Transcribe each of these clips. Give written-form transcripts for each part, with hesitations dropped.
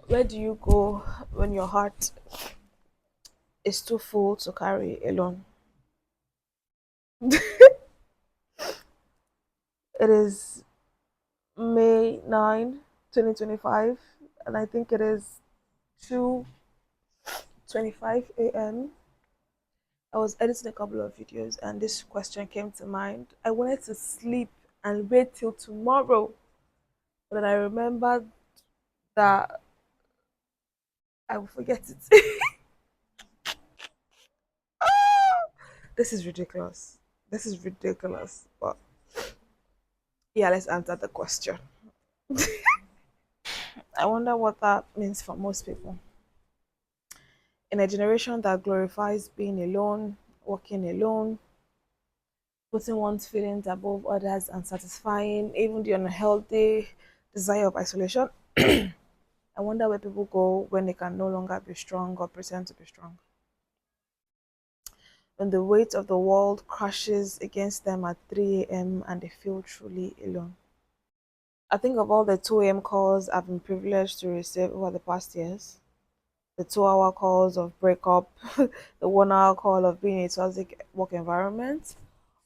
Where do you go when your heart is too full to carry alone? It is May 9, 2025, and I think it is 2:25 a.m. I was editing a couple of videos and this question came to mind. I wanted to sleep and wait till tomorrow, but then I remembered that I will forget it. This is ridiculous. This is ridiculous. But yeah, let's answer the question. I wonder what that means for most people. In a generation that glorifies being alone, working alone, putting one's feelings above others and satisfying even the unhealthy desire of isolation, I wonder where people go when they can no longer be strong or pretend to be strong. When the weight of the world crashes against them at 3 a.m. and they feel truly alone. I think of all the 2 a.m. calls I've been privileged to receive over the past years. The 2 hour calls of breakup, the 1 hour call of being in a toxic work environment,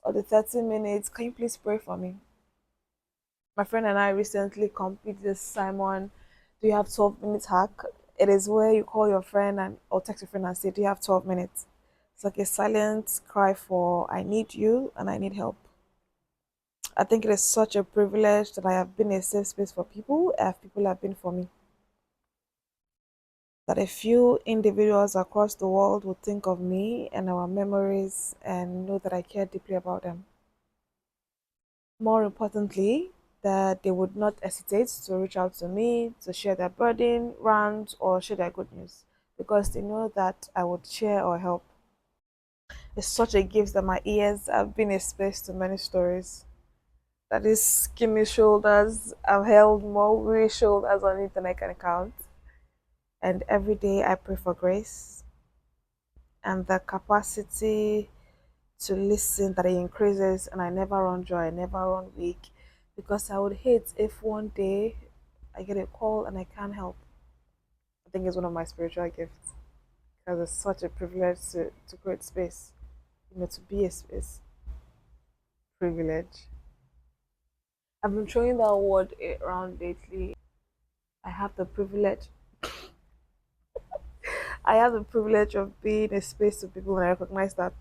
or the 30 minutes, can you please pray for me? My friend and I recently completed this Simon, do you have 12 minutes hack? It is where you call your friend and or text your friend and say, do you have 12 minutes? It's like a silent cry for I need you and I need help. I think it is such a privilege that I have been a safe space for people, as people have been for me. That a few individuals across the world would think of me and our memories and know that I care deeply about them. More importantly, that they would not hesitate to reach out to me to share their burden, rant, or share their good news because they know that I would share or help. It's such a gift that my ears have been a space to many stories. That is skinny shoulders, I've held more weary shoulders on it than I can count. And every day I pray for grace and the capacity to listen that it increases and I never run dry, I never run weak. Because I would hate if one day I get a call and I can't help. I think it's one of my spiritual gifts because it's such a privilege to create space, to be a space. Privilege. I've been throwing that word around lately. I have the privilege. I have the privilege of being a space to people and I recognize that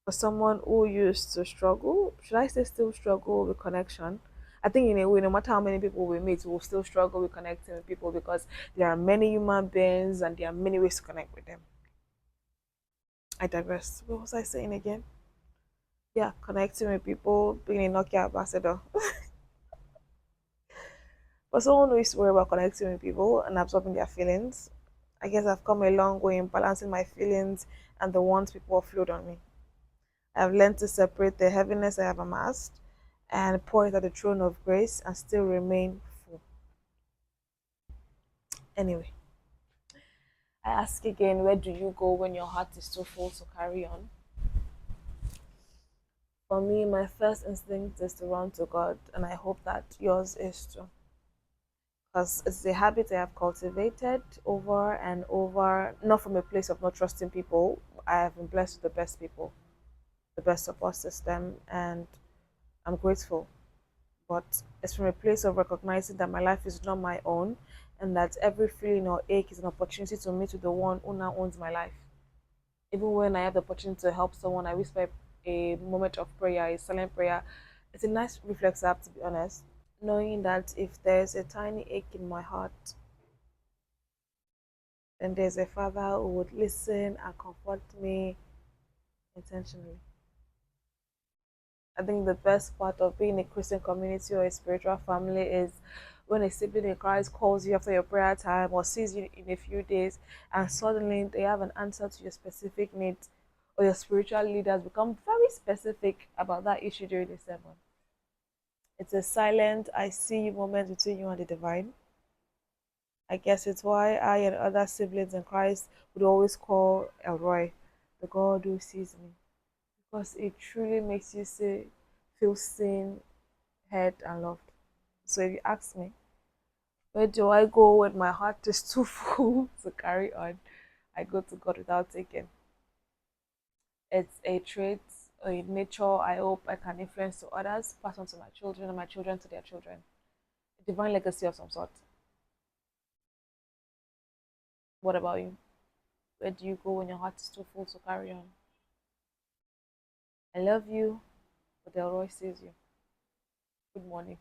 for someone who used to struggle, should I say still struggle with connection? I think in a way, no matter how many people we meet, we'll still struggle with connecting with people because there are many human beings and there are many ways to connect with them. I digress. What was I saying again? Yeah, connecting with people, being a Nokia ambassador. For someone who is worried about connecting with people and absorbing their feelings, I guess I've come a long way in balancing my feelings and the ones people offload on me. I've learned to separate the heaviness I have amassed and pour it at the throne of grace and still remain full. Anyway, I ask again, where do you go when your heart is too full to carry on? For me, my first instinct is to run to God, and I hope that yours is too. Because it's a habit I have cultivated over and over, not from a place of not trusting people. I have been blessed with the best people, the best support system, and I'm grateful. But it's from a place of recognizing that my life is not my own and that every feeling or ache is an opportunity to meet with the one who now owns my life. Even when I have the opportunity to help someone, I whisper a moment of prayer, a silent prayer. It's a nice reflex app, to be honest, knowing that if there's a tiny ache in my heart, then there's a father who would listen and comfort me intentionally. I think the best part of being a Christian community or a spiritual family is when a sibling in Christ calls you after your prayer time or sees you in a few days and suddenly they have an answer to your specific needs, or your spiritual leaders become very specific about that issue during the sermon. It's a silent, I see you moment between you and the divine. I guess it's why I and other siblings in Christ would always call Elroy, the God who sees me, because it truly makes you feel seen, heard, and loved. So if you ask me, Where do I go when my heart is too full to carry on? I go to God without taking. It's a trait, a nature I hope I can influence to others, pass on to my children, and my children to their children. A divine legacy of some sort. What about you? Where do you go when your heart is too full to carry on? I love you, but Delroy says you. Good morning.